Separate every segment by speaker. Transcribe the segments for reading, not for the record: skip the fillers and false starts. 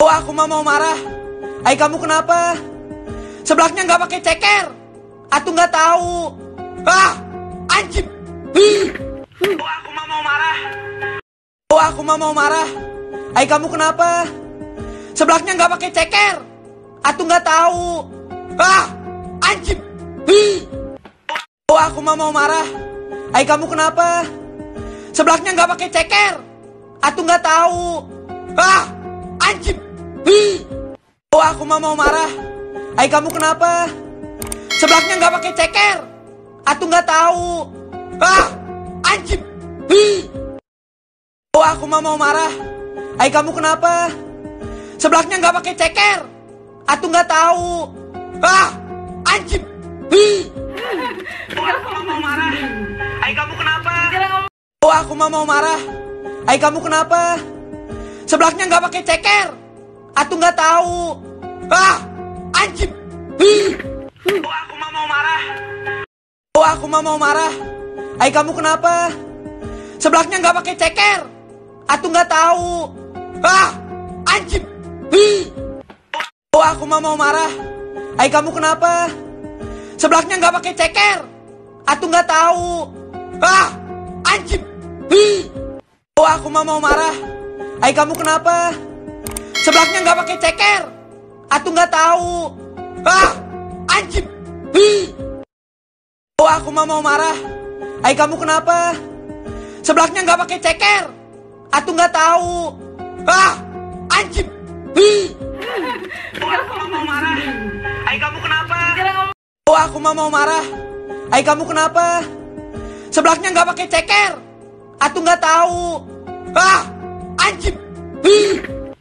Speaker 1: Oh, aku mah mau marah. Ay, kamu kenapa? Sebelahnya nggak pakai ceker. Atuh nggak tahu. Ah, anjir. Oh, aku mah mau marah. Oh, aku mah mau marah. Ay, kamu kenapa? Sebelahnya nggak pakai ceker. Atuh nggak tahu. Ah, anjir. Oh, aku mah mau marah. Ay, kamu kenapa? Sebelahnya nggak pakai ceker. Atuh nggak tahu. Ah, anjir. Oh, aku mah mau marah. Ay, kamu kenapa? Sebelahnya nggak pakai ceker. Atuh nggak tahu. Ah, anjir. Oh, aku mah mau marah. Ay, kamu kenapa? Sebelahnya nggak pakai ceker. Atuh nggak tahu. Ah, anjir. Oh, aku mah mau marah. Ay, kamu kenapa? Oh, aku mah mau marah. Ay, kamu kenapa? Sebelahnya nggak pakai ceker. Atuh nggak tahu. Ah, anjir. Oh, aku mah mau marah. Oh, aku mah mau marah. Ay, kamu kenapa? Sebelahnya nggak pakai ceker. Atuh nggak tahu. Ah, anjir. Oh, aku mah mau marah. Ay, kamu kenapa? Sebelahnya nggak pakai ceker. Atuh nggak tahu. Ah, anjir. Oh, aku mah mau marah. Ay, kamu kenapa? Sebelahnya nggak pakai ceker. Atuh nggak tahu. Ah, anjir. Oh, aku mah mau marah. Ay, kamu kenapa? Sebelahnya nggak pakai ceker. Atuh nggak tahu. Ah, anjir. Oh, aku mah mau marah. Ay, kamu kenapa? Oh, aku mah mau marah. Ay, kamu kenapa? Sebelahnya nggak pakai ceker. Atuh nggak tahu. Ah, anjir.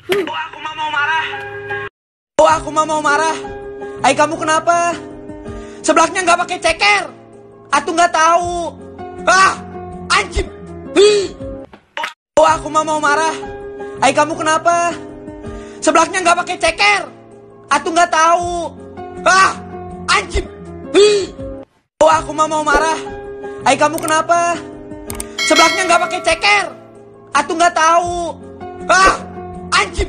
Speaker 1: Oh, aku mah mau marah. Oh, aku mah mau marah. Ay, kamu kenapa? Sebelahnya nggak pakai ceker. Atuh nggak tahu. Ah, anjir. Oh, aku mah mau marah. Ay, kamu kenapa? Sebelahnya nggak pakai ceker. Atuh nggak tahu. Ah, anjir. Oh, aku mah mau marah. Ay, kamu kenapa? Sebelahnya nggak pakai ceker. Atuh nggak tahu. Ah, anjir.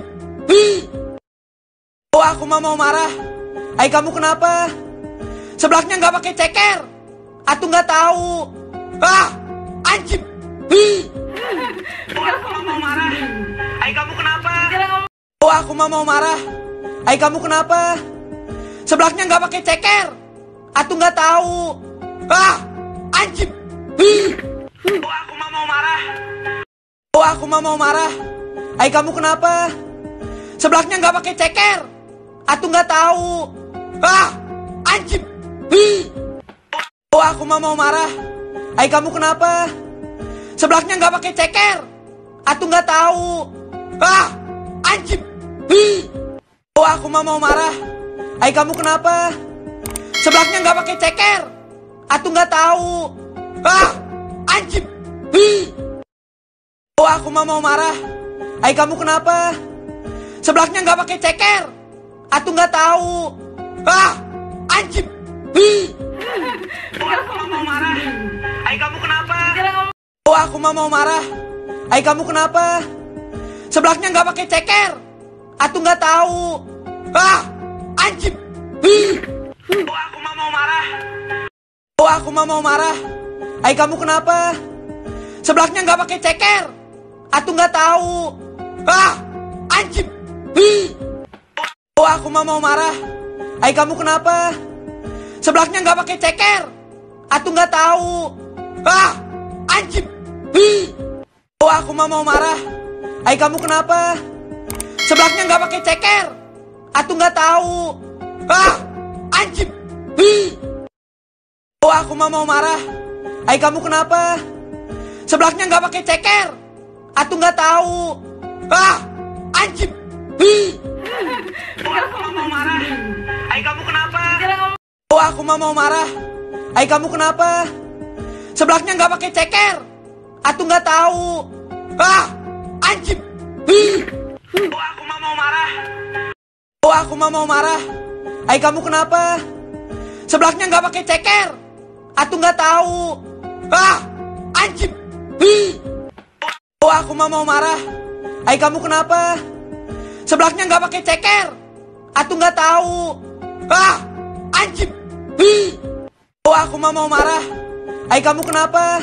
Speaker 1: Oh, aku mah mau marah. Ay, kamu kenapa? Sebelahnya nggak pakai ceker. Atuh nggak tahu. Ah, anjir. Oh, aku mah mau marah. Ay, kamu kenapa? Oh, aku mah mau marah. Ay, kamu kenapa? Sebelahnya nggak pakai ceker. Atuh nggak tahu. Ah, anjir. Oh, aku mah mau marah. Oh, aku mah mau marah. Ay, kamu kenapa? Sebelahnya nggak pakai ceker. Atuh nggak tahu. Ah, anjir. Oh, aku mah mau marah. Ay, kamu kenapa? Sebelahnya nggak pakai ceker. Atuh nggak tahu. Ah, anjir. Oh, aku mah mau marah. Ay, kamu kenapa? Sebelahnya nggak pakai ceker. Atuh nggak tahu. Ah, anjir. Oh, aku mah mau marah. Ay, kamu kenapa? Sebelahnya nggak pakai ceker. Atuh nggak tahu. Ah, anjir. Oh, aku mah mau marah. Ay, kamu kenapa? Oh, aku mah mau marah. Ay, kamu kenapa? Sebelahnya nggak pakai ceker. Atuh nggak tahu. Ah, anjir. Oh, aku mah mau marah. Oh, aku mah mau marah. Ay, kamu kenapa? Sebelahnya nggak pakai ceker. Atuh nggak tahu. Ah, anjir. Oh, aku mah mau marah. Ay, kamu kenapa? Sebelahnya nggak pakai ceker. Atuh nggak tahu. Ah, anjir. Oh, aku mah mau marah. Ay, kamu kenapa? Sebelahnya nggak pakai ceker. Atuh nggak tahu. Ah, anjir. Oh, aku mah mau marah. Ay, kamu kenapa? Sebelahnya nggak pakai ceker. Atuh nggak tahu. Ah, anjir. Oh, aku mah mau marah. Ay, kamu kenapa? Oh, aku mah mau marah. Ay, kamu kenapa? Sebelahnya nggak pakai ceker. Atuh nggak tahu. Ah, anjir. Oh, aku mah mau marah. Oh, aku mah mau marah. Ay, kamu kenapa? Sebelahnya nggak pakai ceker. Atuh nggak tahu. Ah, anjir. Oh, aku mah mau marah. Ay, kamu kenapa? Sebelahnya nggak pakai ceker. Atuh nggak tahu. Ah, anjing. Oh, aku mah mau marah. Hai, kamu kenapa?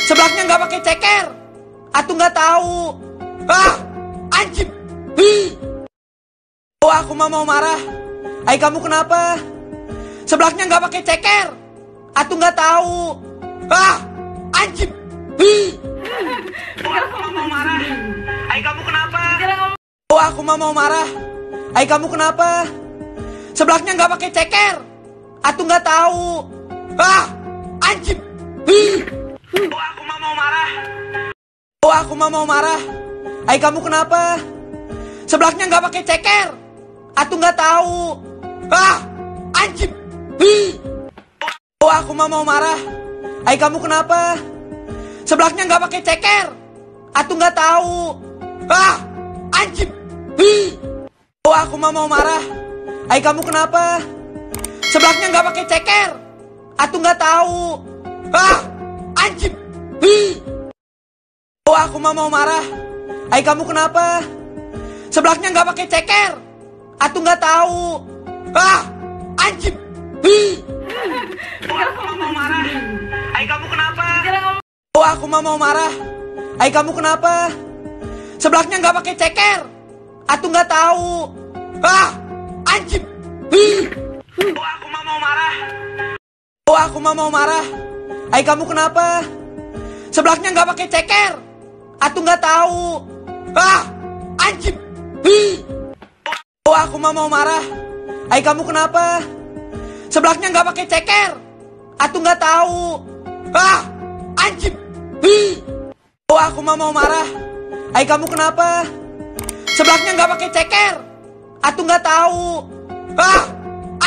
Speaker 1: Sebelahnya nggak pakai ceker. Atuh nggak tahu. Ah, anjing. Oh, aku mah mau marah. Hai, kamu kenapa? Sebelahnya nggak pakai ceker. Atuh nggak tahu. Ah, anjing. Oh, aku mah mau marah. Hai, kamu kenapa? Oh, aku mah mau marah. Hai, kamu kenapa? Sebelahnya nggak pakai ceker. Atuh nggak tahu. Ah, anjing. Oh, aku mah mau marah. Oh, aku mah mau marah. Hai, kamu kenapa? Sebelahnya nggak pakai ceker. Atuh nggak tahu. Ah, anjing. Oh, aku mah mau marah. Hai, kamu kenapa? Sebelahnya nggak pakai ceker. Atuh nggak tahu. Ah, anjing. Oh, aku mah mau marah. Hai, kamu kenapa? Sebelahnya nggak pakai ceker. Atuh nggak tahu. Ah, anjing. Oh, aku mah mau marah. Hai, kamu kenapa? Sebelahnya nggak pakai ceker. Atuh nggak tahu. Ah, anjing. Oh, aku mah mau marah. Hai, kamu kenapa? Oh, aku mah mau marah. Hai, kamu kenapa? Sebelahnya nggak pakai ceker. Atuh nggak tahu. Ah, anjing. Oh, aku mah mau marah. Oh, aku mah mau marah. Hai, kamu kenapa? Sebelahnya nggak pakai ceker. Atuh nggak tahu. Ah, anjing. Oh, aku mah mau marah. Hai, kamu kenapa? Sebelahnya nggak pakai ceker. Atuh nggak tahu. Ah, anjing. Oh, aku mah mau marah. Hai, kamu kenapa? Sebelahnya nggak pakai ceker. Atuh nggak tahu. Ah,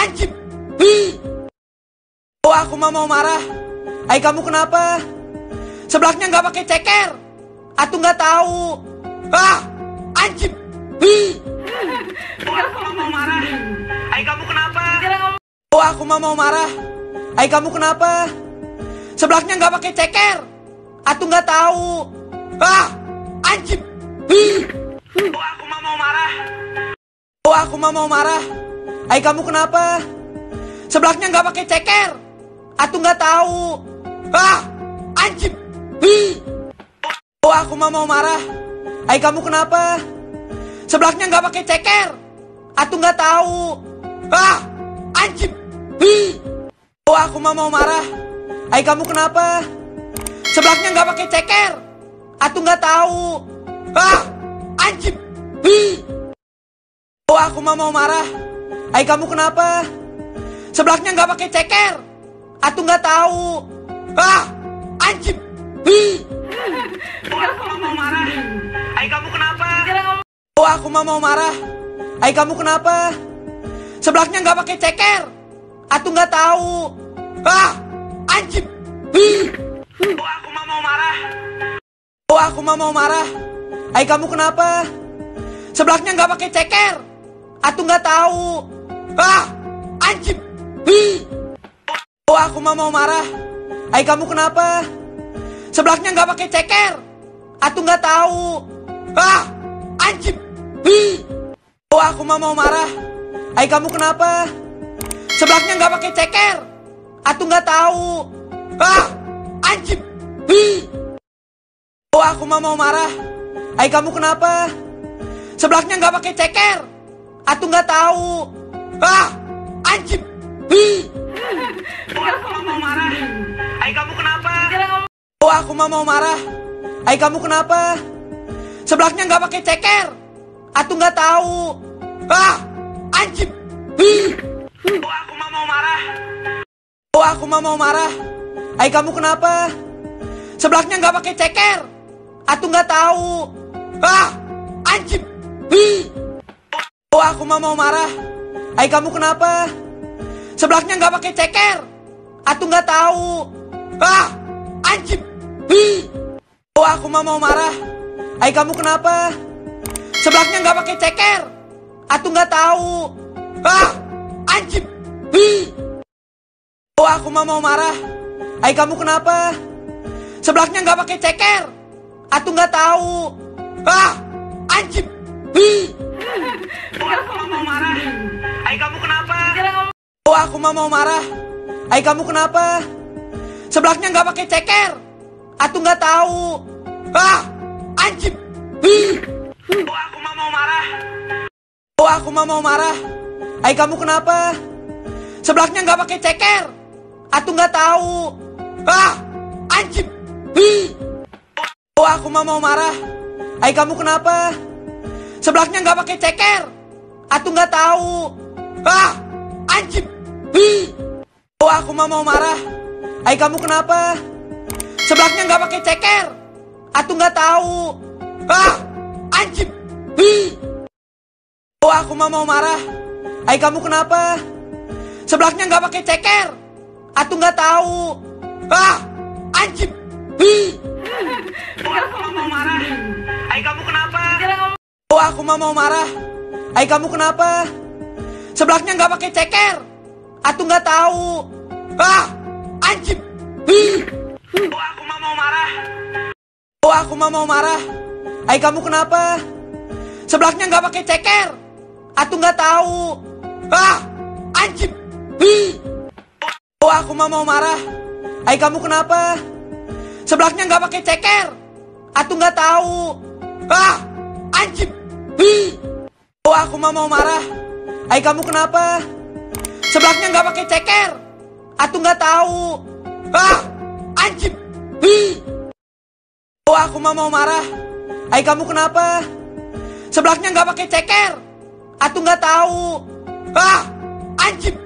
Speaker 1: anjing. Oh, aku mah mau marah. Hai, kamu kenapa? Sebelahnya nggak pakai ceker. Atuh nggak tahu. Ah, anjing. Oh, aku mah mau marah. Hai, kamu kenapa? Oh, aku mah mau marah. Hai, kamu kenapa? Sebelahnya nggak pakai ceker. Atuh nggak tahu. Ah, anjing. Oh, aku mah mau marah. Oh, aku mah mau marah. Hai, kamu kenapa? Sebelahnya nggak pakai ceker. Atuh nggak tahu. Ah, anjing. Oh, aku mah mau marah. Hai, kamu kenapa? Sebelahnya nggak pakai ceker. Atuh nggak tahu. Ah, anjing. Oh, aku mah mau marah. Hai, kamu kenapa? Sebelahnya nggak pakai ceker. Atuh nggak tahu. Ah, anjing. Oh, aku mah mau marah. Hai, kamu kenapa? Sebelahnya nggak pakai ceker. Atuh nggak tahu. Ah, anjing. Oh, aku mah mau marah. Hai, kamu kenapa? Oh, aku mah mau marah. Hai, kamu kenapa? Sebelahnya nggak pakai ceker. Atuh nggak tahu. Ah, anjing. Oh, aku mah mau marah. Oh, aku mah mau marah. Hai, kamu kenapa? Sebelahnya nggak pakai ceker. Atuh nggak tahu. Ah, anjing. Oh, aku mah mau marah. Hai, kamu kenapa? Sebelahnya nggak pakai ceker. Atuh nggak tahu. Ah, anjing. Oh, aku mah mau marah. Hai, kamu kenapa? Sebelahnya nggak pakai ceker. Atuh nggak tahu. Ah, anjing. Oh, aku mah mau marah. Hai, kamu kenapa? Sebelahnya nggak pakai ceker. Atuh nggak tahu. Ah, anjing. Oh, aku mah mau marah. Hai, kamu kenapa? Oh, aku mah mau marah. Hai, kamu kenapa? Sebelahnya nggak pakai ceker. Atuh nggak tahu. Ah, anjing. Oh, aku mah mau marah. Oh, aku mah mau marah. Hai, kamu kenapa? Sebelahnya nggak pakai ceker. Atuh nggak tahu. Ah, anjing. Oh, aku mah mau marah. Hai, kamu kenapa? Sebelahnya nggak pakai ceker. Atuh nggak tahu. Ah, anjing. Oh, aku mah mau marah. Hai, kamu kenapa? Sebelahnya nggak pakai ceker. Atuh nggak tahu. Ah, anjing. Oh, aku mah mau marah. Hai, kamu kenapa? Sebelahnya nggak pakai ceker. Atuh nggak tahu. Ah, anjing. Oh, aku mah mau marah. Ay, kamu kenapa? Oh, aku mah mau marah. Ay, kamu kenapa? Sebelahnya nggak pakai ceker. Atuh nggak tahu. Anjing. Oh, aku mah mau marah. Oh, aku mah mau marah. Ay, kamu kenapa? Sebelahnya nggak pakai ceker. Atuh nggak tahu. Anjing. Oh, aku mah mau marah. Ay, kamu kenapa? Sebelahnya nggak pakai ceker. Atuh nggak tahu. Anjing. Oh, aku mah mau marah. Ay, kamu kenapa? Sebelahnya nggak pakai ceker. Atuh nggak tahu. Anjing. Oh, aku mah mau marah. Ay, kamu kenapa? Sebelahnya nggak pakai ceker. Atuh nggak tahu. Anjing. Oh, aku mah mau marah. Ay, kamu kenapa? Oh, aku mah mau marah. Ay, kamu kenapa? Sebelahnya nggak pakai ceker. Atuh nggak tahu. Anjing. Oh, aku mah mau marah. Oh, aku mah mau marah. Ay, kamu kenapa? Sebelahnya nggak pakai ceker. Atuh nggak tahu. Anjing. Oh, aku mah mau marah. Ay, kamu kenapa? Sebelahnya nggak pakai ceker. Atuh nggak tahu. Anjing. Oh, aku mah mau marah. Ay, kamu kenapa? Sebelahnya nggak pakai ceker. Atuh nggak tahu. Anjing. Oh, aku mah mau marah. Ay, kamu kenapa? Sebelahnya nggak pakai ceker. Atuh nggak tahu. Anjing.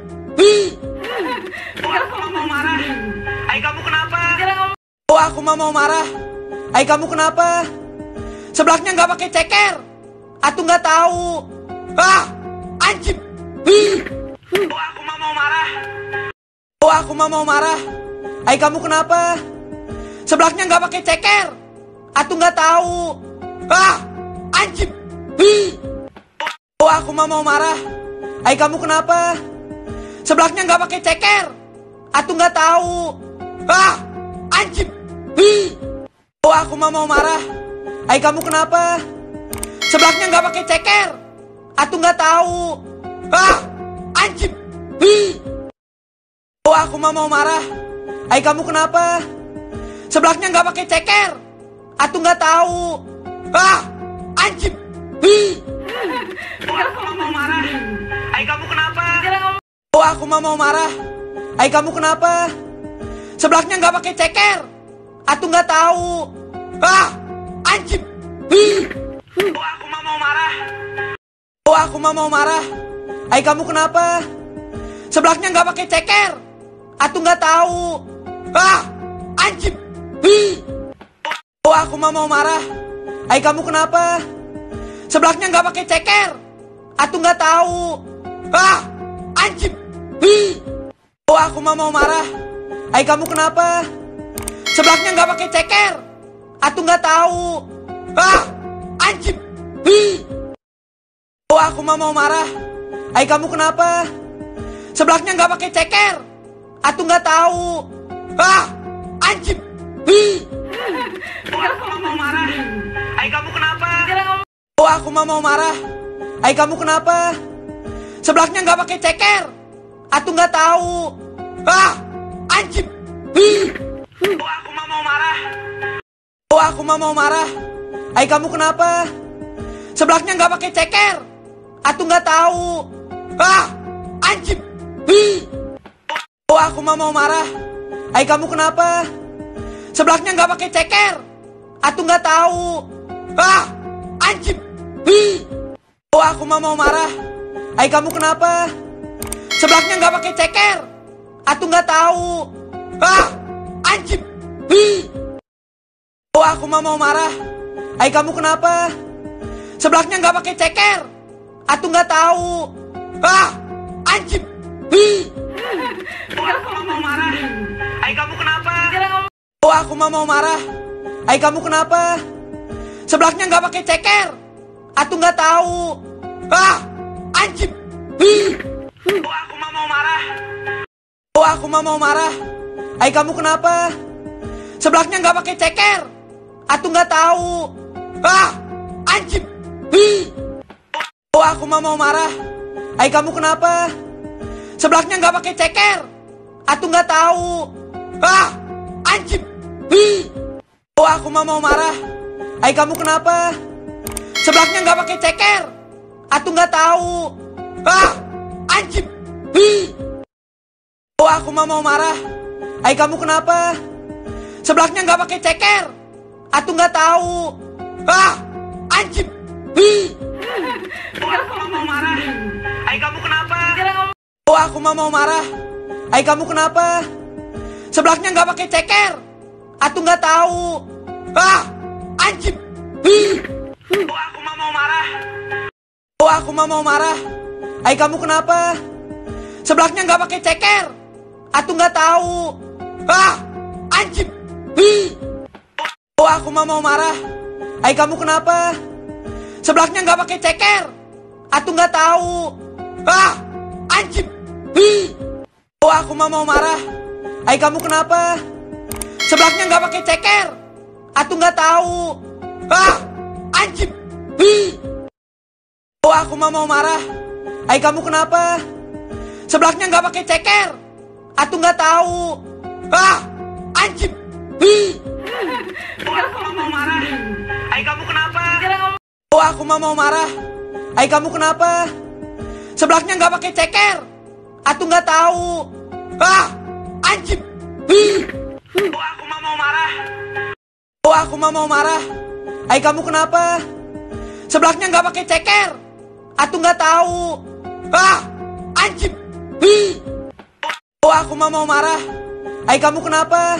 Speaker 1: Oh, aku mah mau marah. Ay, kamu kenapa? Oh, aku mah mau marah. Ay, kamu kenapa? Sebelahnya nggak pakai ceker. Atuh nggak tahu. Anjing. Oh, aku mah mau marah. Oh, aku mah mau marah. Ay, kamu kenapa? Sebelahnya nggak pakai ceker. Atuh nggak tahu. Anjing. Oh, aku mah mau marah. Ay, kamu kenapa? Sebelahnya nggak pakai ceker. Atuh nggak tahu. Anjing. Oh, aku mah mau marah. Ay, kamu kenapa? Sebelahnya nggak pakai ceker. Atuh nggak tahu. Anjing. Oh, aku mah mau marah. Ay, kamu kenapa? Sebelahnya nggak pakai ceker. Atuh nggak tahu. Anjing. Oh, aku mah mau marah. Ay, kamu kenapa? Oh, aku mah mau marah. Ay, kamu kenapa? Sebelahnya nggak pakai ceker. Atuh nggak tahu. Anjing. Oh, aku mah mau marah. Oh, aku mah mau marah. Ay, kamu kenapa? Sebelahnya nggak pakai ceker. Atuh nggak tahu. Anjing. Oh, aku mah mau marah. Ay, kamu kenapa? Sebelahnya nggak pakai ceker. Atuh nggak tahu. Anjing. Oh, aku mah mau marah. Ay, kamu kenapa? Sebelahnya nggak pakai ceker. Atuh nggak tahu. Anjing. Oh, aku mah mau marah. Ay, kamu kenapa? Sebelahnya nggak pakai ceker. Atuh nggak tahu. Anjing. Oh, aku mah mau marah. Ay, kamu kenapa? Oh, aku mah mau marah. Ay, kamu kenapa? Sebelahnya nggak pakai ceker. Atuh nggak tahu. Anjing. Oh, aku mah mau marah. Oh, aku mah mau marah. Ay, kamu kenapa? Sebelahnya nggak pakai ceker. Atuh nggak tahu. Anjing. Oh, aku mah mau marah. Ay, kamu kenapa? Sebelahnya nggak pakai ceker. Atuh nggak tahu. Anjing. Oh, aku mah mau marah. Ay, kamu kenapa? Sebelahnya nggak pakai ceker. Atuh nggak tahu. Anjing. Oh, aku mah mau marah. Ay, kamu kenapa? Sebelahnya nggak pakai ceker. Atuh nggak tahu. Anjing. Oh, aku mah mau marah. Ay, kamu kenapa? Oh, aku mah mau marah. Ay, kamu kenapa? Sebelahnya nggak pakai ceker. Atuh nggak tahu. Anjing. Oh, aku mah mau marah. Oh, aku mah mau marah. Ay, kamu kenapa? Sebelahnya nggak pakai ceker. Atuh nggak tahu. Anjing. Oh, aku mah mau marah. Hai, kamu kenapa? Sebelahnya nggak pakai ceker. Atuh nggak tahu. Ah, anjing. Oh, aku mah mau marah. Hai, kamu kenapa? Sebelahnya nggak pakai ceker. Atuh nggak tahu. Ah, anjing. Oh, aku mah mau marah. Hai, kamu kenapa? Sebelahnya nggak pakai ceker. Atuh nggak tahu. Ah, anjing. Oh, aku mah mau marah. Hai, kamu kenapa? Oh, aku mah mau marah. Hai, kamu kenapa? Sebelahnya nggak pakai ceker. Atuh nggak tahu. Ah, anjing. Oh, aku mah mau marah. Oh, aku mah mau marah. Hai, kamu kenapa? Sebelahnya nggak pakai ceker. Atuh nggak tahu. Ah, anjing. Oh, aku mah mau marah. Hai, kamu kenapa? Sebelahnya nggak pakai ceker. Atuh nggak tahu. Ah, anjing. Oh, aku mah mau marah. Hai, kamu kenapa? Sebelahnya nggak pakai ceker. Atuh nggak tahu. Ah, anjing. Oh, aku mah mau marah. Hai, kamu kenapa? Sebelahnya nggak pakai ceker. Atuh nggak tahu. Ah, anjing. Oh, aku mah mau marah. Hai, kamu kenapa? Oh, aku mah mau marah. Hai, kamu kenapa? Sebelahnya nggak pakai ceker. Atuh nggak tahu. Ah, anjing. Oh, aku mah mau marah. Oh, aku mah mau marah. Hai, kamu kenapa? Sebelahnya nggak pakai ceker. Atuh nggak tahu. Ah, anjing. Oh, aku mah mau marah. Hai, kamu kenapa?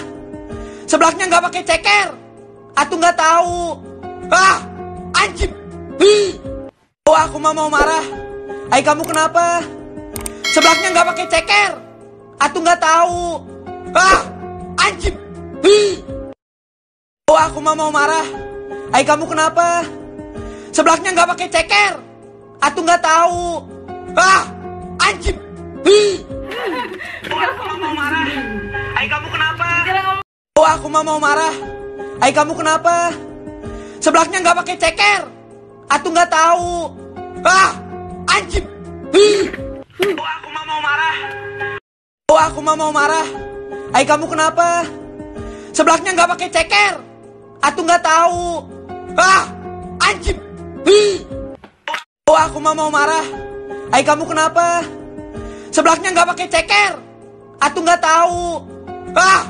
Speaker 1: Sebelahnya nggak pakai ceker. Atuh nggak tahu. Ah, anjing. Oh, aku mah mau marah. Hai, kamu kenapa? Sebelahnya nggak pakai ceker. Atuh nggak tahu. Ah, anjing. Oh, aku mah mau marah. Hai, kamu kenapa? Sebelahnya nggak pakai ceker. Atuh nggak tahu. Ah, anjing. Oh, aku mah mau marah. Hai, kamu kenapa? Oh, aku mah mau marah. Hai, kamu kenapa? Sebelahnya nggak pakai ceker. Atuh nggak tahu. Ah, anjing. Oh, aku mah mau marah. Oh, aku mah mau marah. Hai, kamu kenapa? Sebelahnya nggak pakai ceker. Atuh nggak tahu. Ah, anjing. Oh, aku mah mau marah. Hai, kamu kenapa? Sebelahnya nggak pakai ceker. Atuh nggak tahu. Ah,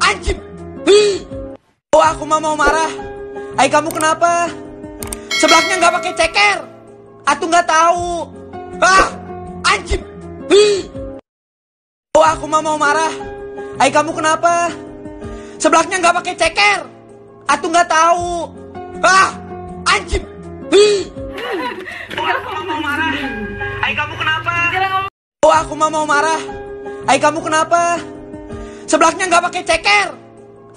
Speaker 1: anjing. Oh, aku mah mau marah. Hai, kamu kenapa? Sebelahnya nggak pakai ceker. Atuh nggak tahu. Ah, anjing. Oh, aku mah mau marah. Hai, kamu kenapa? Sebelahnya nggak pakai ceker. Atuh nggak tahu. Ah, anjing. Oh, aku mah mau marah. Hai, kamu kenapa? Oh, aku mah mau marah. Hai, kamu kenapa? Sebelahnya nggak pakai ceker.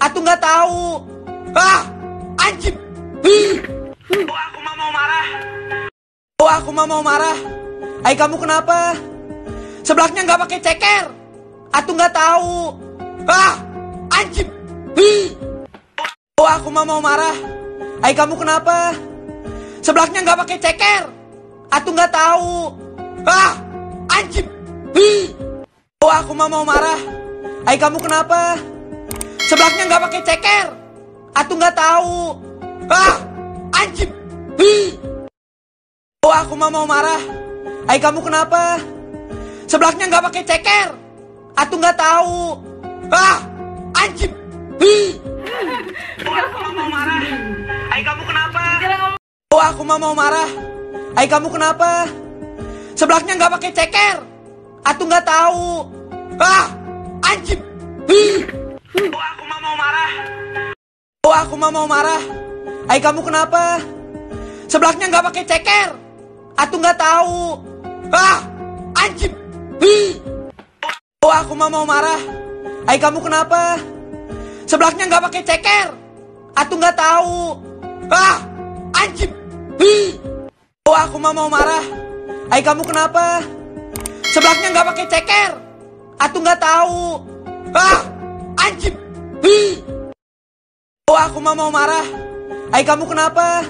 Speaker 1: Atuh nggak tahu. Ah, anjing. Oh, aku mah mau marah. Oh, aku mah mau marah. Hai, kamu kenapa? Sebelahnya nggak pakai ceker. Atuh nggak tahu. Ah, anjing. Oh, aku mah mau marah. Hai, kamu kenapa? Sebelahnya nggak pakai ceker. Atuh nggak tahu. Ah, anjing. Oh, aku mah mau marah. Hai, kamu kenapa? Sebelahnya nggak pakai ceker. Atuh nggak tahu. Ah, anjing. Oh, aku mah mau marah. Hai, kamu kenapa? Sebelahnya nggak pakai ceker. Atuh nggak tahu. Ah, anjing. Oh, aku mah mau marah. Hai, kamu kenapa? Oh, aku mah mau marah. Hai, kamu kenapa? Sebelahnya nggak pakai ceker. Atuh nggak tahu. Ah, anjing. Oh, aku mah mau marah. Oh, aku mah mau marah. Hai, kamu kenapa? Sebelahnya nggak pakai ceker. Atuh nggak tahu. Ah, anjing. Oh, aku mah mau marah. Hai, kamu kenapa? Sebelahnya nggak pakai ceker. Atuh nggak tahu. Ah, anjing. Oh, aku mah mau marah. Hai, kamu kenapa? Sebelahnya nggak pakai ceker. Atuh nggak tahu. Ah, anjing. Oh, aku mah mau marah. Hai, kamu kenapa?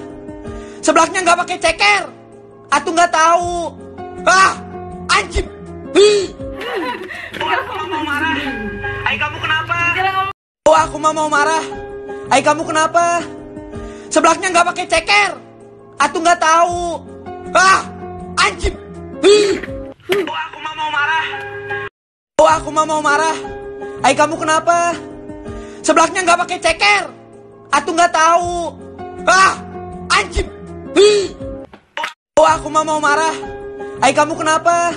Speaker 1: Sebelahnya nggak pakai ceker. Atuh nggak tahu. Ah, anjing. Hi.
Speaker 2: Aku mau marah. Ay, kamu kenapa?
Speaker 1: Oh, aku mau marah. Ay, kamu kenapa? Sebelahnya nggak pakai ceker. Atuh nggak tahu. Ah, anjing. Hi.
Speaker 2: Oh, aku mau marah.
Speaker 1: Oh, aku mau marah. Ay, kamu kenapa? Sebelahnya nggak pakai ceker. Atuh nggak tahu. Ah, anjing. Hi. Oh, aku mau marah. Ay, kamu kenapa?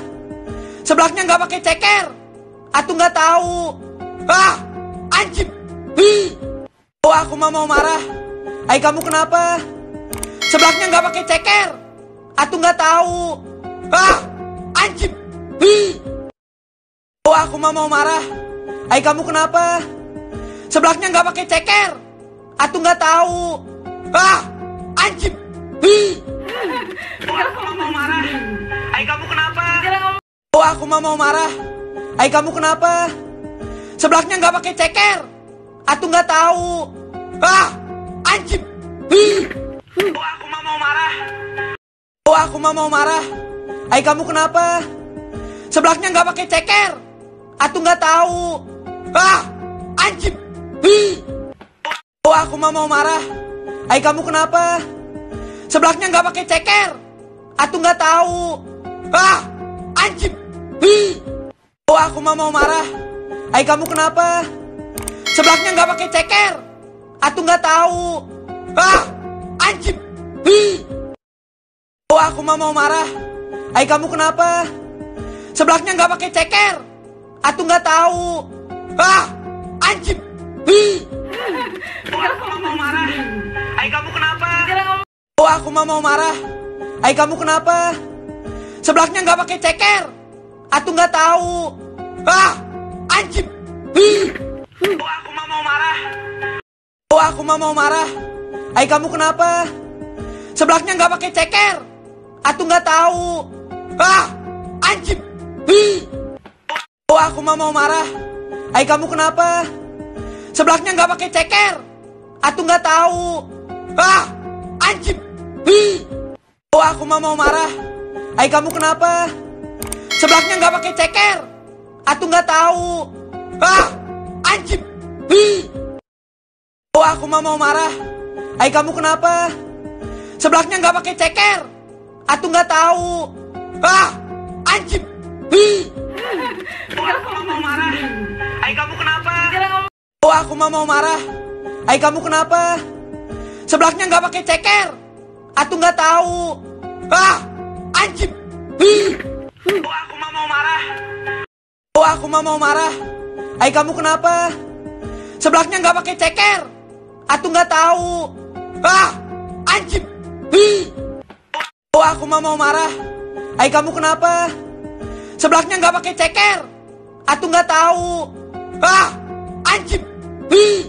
Speaker 1: Sebelahnya nggak pakai ceker. Atuh nggak tahu. Ah, anjing. Hi. Oh, aku mau marah. Ay, kamu kenapa? Sebelahnya nggak pakai ceker. Atuh nggak tahu. Ah, anjing. Hi. Oh, aku mau marah. Ay, kamu kenapa? Sebelahnya nggak pakai ceker. Atuh nggak tahu. Ah, anjing. Hi.
Speaker 2: Oh, aku mau marah. Ay, kamu kenapa?
Speaker 1: Oh, aku mau marah. Ay, kamu kenapa? Sebelahnya nggak pakai ceker. Atuh nggak tahu. Ah, anjing. Hi.
Speaker 2: Oh, aku mau marah.
Speaker 1: Oh, aku mau marah. Ay, kamu kenapa? Sebelahnya nggak pakai ceker. Atuh nggak tahu. Ah, anjing. Hi. Oh, aku mau marah. Ay, kamu kenapa? Sebelahnya nggak pakai ceker. Atuh nggak tahu. Ah, anjing. Hi. Oh, aku mau marah. Ay, kamu kenapa? Sebelahnya nggak pakai ceker. Atuh nggak tahu. Ah, anjing. Hi. Oh, aku mau marah. Ay, kamu kenapa? Sebelahnya nggak pakai ceker. Atuh nggak tahu. Ah, anjing. Hi.
Speaker 2: Oh, aku mau marah. Ay, kamu kenapa?
Speaker 1: Oh, aku mau marah. Ay, kamu kenapa? Sebelahnya nggak pakai ceker. Atuh nggak tahu. Ah, anjing. Hi.
Speaker 2: Oh, aku mau marah.
Speaker 1: Oh, aku mau marah. Ay, kamu kenapa? Sebelahnya nggak pakai ceker. Atuh nggak tahu. Ah, anjing. Hi. Oh, aku mau marah. Ay, kamu kenapa? Sebelahnya nggak pakai ceker. Atuh nggak tahu. Ah, anjing. Hi. Oh, aku mau marah. Ay, kamu kenapa? Sebelahnya nggak pakai ceker. Atuh nggak tahu. Ah, anjing. Hi. Oh, aku mau marah. Ay, kamu kenapa? Sebelahnya nggak pakai ceker. Atuh nggak tahu. Ah, anjing. Hi.
Speaker 2: Oh, aku mau marah. Ay, kamu kenapa?
Speaker 1: Oh, aku mau marah. Ay, kamu kenapa? Sebelahnya nggak pakai ceker. Atuh nggak tahu. Ah, anjing. Hi.
Speaker 2: Oh, aku mau marah.
Speaker 1: Oh, aku mau marah. Ay, kamu kenapa? Sebelahnya nggak pakai ceker. Atuh nggak tahu. Ah, anjing. Hi. Oh, aku mau marah. Ay, kamu kenapa? Sebelahnya nggak pakai ceker. Atuh nggak tahu. Ah, anjing. Hi.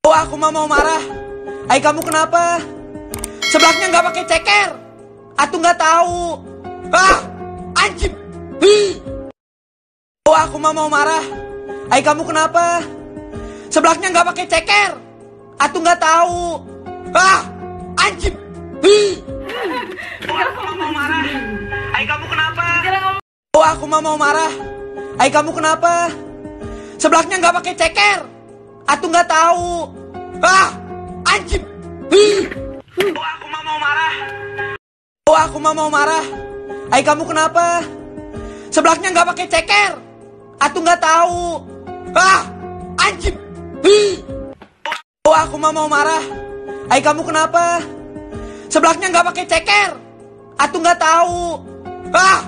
Speaker 1: Oh, aku mau marah. Ay, kamu kenapa? Sebelahnya nggak pakai ceker. Atuh nggak tahu. Ah, anjing. Hi. Oh, aku mau marah. Ay, kamu kenapa? Sebelahnya nggak pakai ceker. Atuh nggak tahu. Ah, anjing. Hi.
Speaker 2: Oh, aku mau marah. Ay, kamu kenapa?
Speaker 1: Oh, aku mau marah. Ay, kamu kenapa? Sebelahnya nggak pakai ceker. Atuh nggak tahu. Ah, anjing. Hi.
Speaker 2: Oh, aku mau marah.
Speaker 1: Oh, aku mau marah. Ay, kamu kenapa? Sebelahnya nggak pakai ceker. Atuh nggak tahu. Ah, anjing. Hi. Oh, aku mau marah. Ay, kamu kenapa? Sebelahnya nggak pakai ceker. Atuh nggak tahu. Ah,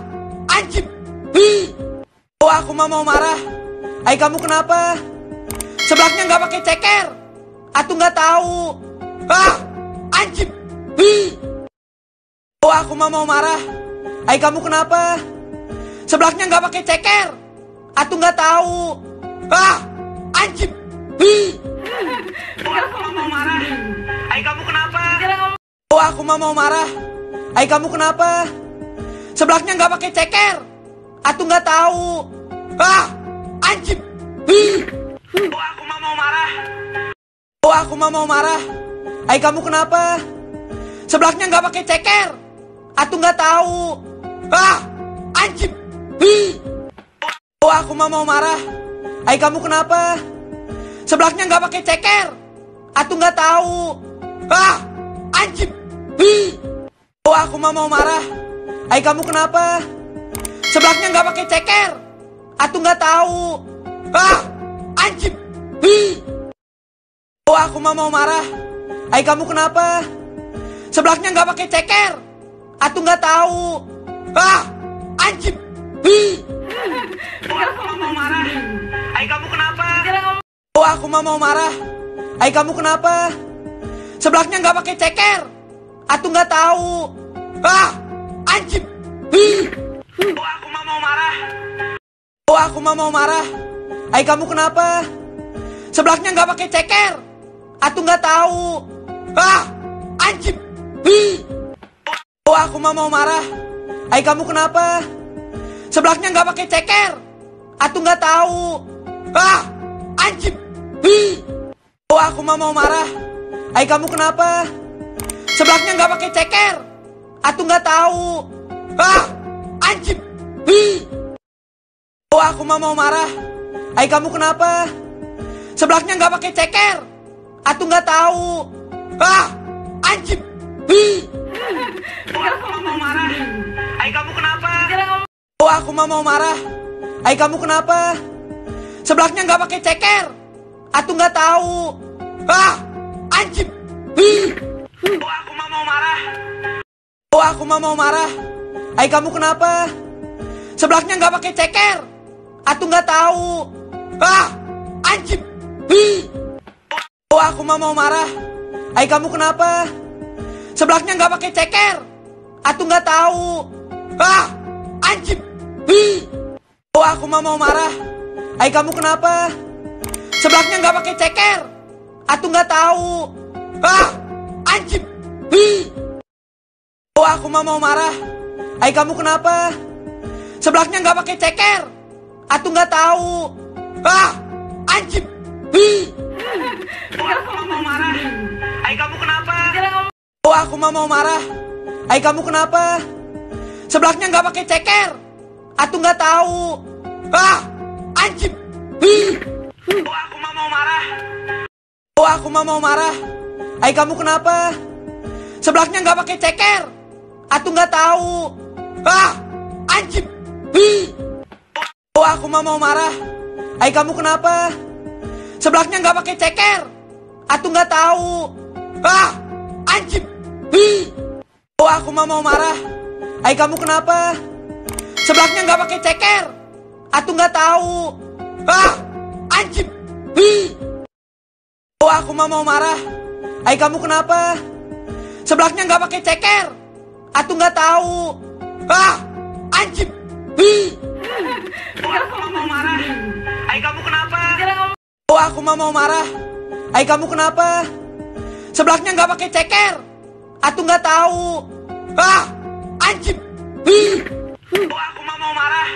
Speaker 1: anjing. Hi. Oh, aku mau marah. Ay, kamu kenapa? Sebelahnya nggak pakai ceker. Atuh nggak tahu. Ah, anjing. Hi. Oh, aku mau marah. Ay, kamu kenapa? Sebelahnya nggak pakai ceker. Atuh nggak tahu. Ah, anjing. Hi.
Speaker 2: Oh, aku mau marah. Ay, kamu kenapa?
Speaker 1: Oh, aku mau marah. Ay, kamu kenapa? Sebelahnya nggak pakai ceker. Atuh nggak tahu. Ah, anjing. Hi.
Speaker 2: Oh, aku mau marah.
Speaker 1: Oh, aku mau marah. Ay, kamu kenapa? Sebelahnya nggak pakai ceker. Atuh nggak tahu. Ah, anjing. Oh, aku mah mau marah. Hai, kamu kenapa? Sebelahnya nggak pakai ceker. Atuh nggak tahu. Ah, anjing. Oh, aku mah mau marah. Hai, kamu kenapa? Sebelahnya nggak pakai ceker. Atuh nggak tahu. Ah, anjing. Oh, aku mah mau marah. Hai, kamu kenapa? Sebelahnya nggak pakai ceker. Atuh nggak tahu. Ah, anjing.
Speaker 2: Oh, aku mah mau marah. Hai, kamu kenapa?
Speaker 1: Oh, aku mah mau marah. Hai, kamu kenapa? Sebelahnya nggak pakai ceker. Atuh nggak tahu. Ah, anjing.
Speaker 2: Oh, aku mah mau marah.
Speaker 1: Oh, aku mah mau marah. Hai, kamu kenapa? Sebelahnya nggak pakai ceker. Atuh nggak tahu. Ah, anjing. Oh, aku mah mau marah. Hai, kamu kenapa? Sebelahnya nggak pakai ceker. Atuh nggak tahu. Ah, anjing. Oh, aku mah mau marah. Hai, kamu kenapa? Sebelahnya nggak pakai ceker. Atuh nggak tahu. Ah, anjing. Oh, aku mah mau marah. Hai, kamu kenapa? Sebelahnya nggak pakai ceker. Atuh nggak tahu. Ah, anjing.
Speaker 2: Oh, aku mah mau marah. Hai, kamu kenapa?
Speaker 1: Oh, aku mah mau marah. Hai, kamu kenapa? Sebelahnya nggak pakai ceker. Atuh nggak tahu. Ah, anjing.
Speaker 2: Oh, aku mah mau marah.
Speaker 1: Oh, aku mah mau marah. Hai, kamu kenapa? Sebelahnya nggak pakai ceker. Atuh nggak tahu. Ah, anjing. Oh, aku mah mau marah. Hai, kamu kenapa? Sebelahnya nggak pakai ceker. Atuh nggak tahu. Ah, anjing. Oh, aku mah mau marah. Hai, kamu kenapa? Sebelahnya nggak pakai ceker. Atuh nggak tahu. Ah, anjing. Oh, aku mah mau marah. Hai, kamu kenapa? Sebelahnya nggak pakai ceker. Atuh nggak tahu. Ah, anjing.
Speaker 2: Oh, aku mah mau marah. Hai, kamu kenapa?
Speaker 1: Oh, aku mah mau marah. Hai, kamu kenapa? Sebelahnya nggak pakai ceker. Atuh nggak tahu. Ah, anjing.
Speaker 2: Oh, aku mah mau marah.
Speaker 1: Oh, aku mah mau marah. Hai, kamu kenapa? Sebelahnya nggak pakai ceker. Atuh nggak tahu. Ah, anjing. Oh, aku mah mau marah. Hai, kamu kenapa? Sebelahnya nggak pakai ceker. Atuh nggak tahu. Ah, anjing. Oh, aku mah mau marah. Hai, kamu kenapa? Sebelahnya nggak pakai ceker. Atuh nggak tahu. Ah, anjing. Oh, aku mah mau marah. Hai, kamu kenapa? Sebelahnya nggak pakai ceker. Atuh nggak tahu. Ah, anjing.
Speaker 2: Oh, aku mah mau marah. Hai, kamu kenapa?
Speaker 1: Oh, aku mah mau marah. Hai, kamu kenapa? Sebelahnya nggak pakai ceker. Atuh nggak tahu. Ah, anjing.
Speaker 2: Oh, aku mah mau marah.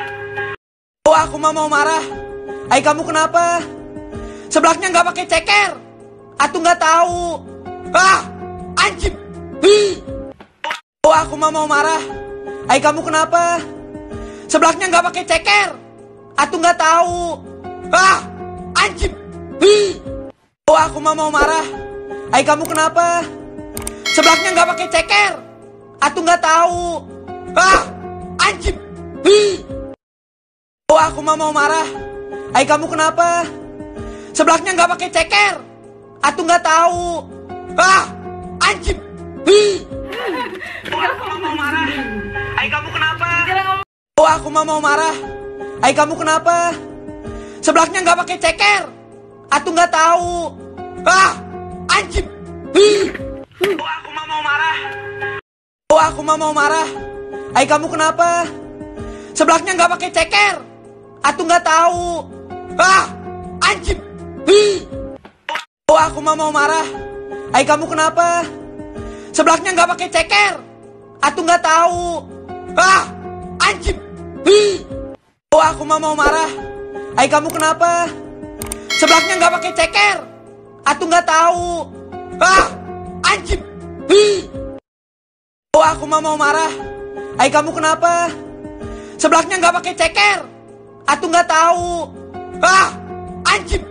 Speaker 1: Oh, aku mah mau marah. Hai, kamu kenapa? Sebelahnya nggak pakai ceker. Atuh nggak tahu. Ah, anjing. Oh, aku mah mau marah. Hai, kamu kenapa? Sebelahnya nggak pakai ceker. Atuh nggak tahu. Ah, anjing. Oh, aku mah mau marah. Hai, kamu kenapa? Sebelahnya nggak pakai ceker. Atuh nggak tahu. Ah, anjing. Oh, aku mah mau marah. Hai, kamu kenapa? Sebelahnya nggak pakai ceker. Atuh nggak tahu. Ah, anjing.
Speaker 2: Oh, aku mah mau marah. Hai, kamu kenapa?
Speaker 1: Oh, aku mah mau marah. Hai, kamu kenapa? Sebelahnya nggak pakai ceker. Atuh nggak tahu. Ah, anjing.
Speaker 2: Oh, aku mah mau marah.
Speaker 1: Oh, aku mah mau marah. Hai, kamu kenapa? Sebelahnya nggak pakai ceker. Atuh nggak tahu. Ah, anjing. Oh, aku mah mau marah. Hai, kamu kenapa? Sebelahnya nggak pakai ceker. Atuh nggak tahu. Ah, anjing. Oh, aku mah mau marah. Hai, kamu kenapa? Sebelahnya nggak pakai ceker. Atuh nggak tahu. Ah, anjing. Oh, aku mah mau marah. Ay, kamu kenapa? Sebelahnya nggak pakai ceker. Atuh nggak tahu. Ah, anjing.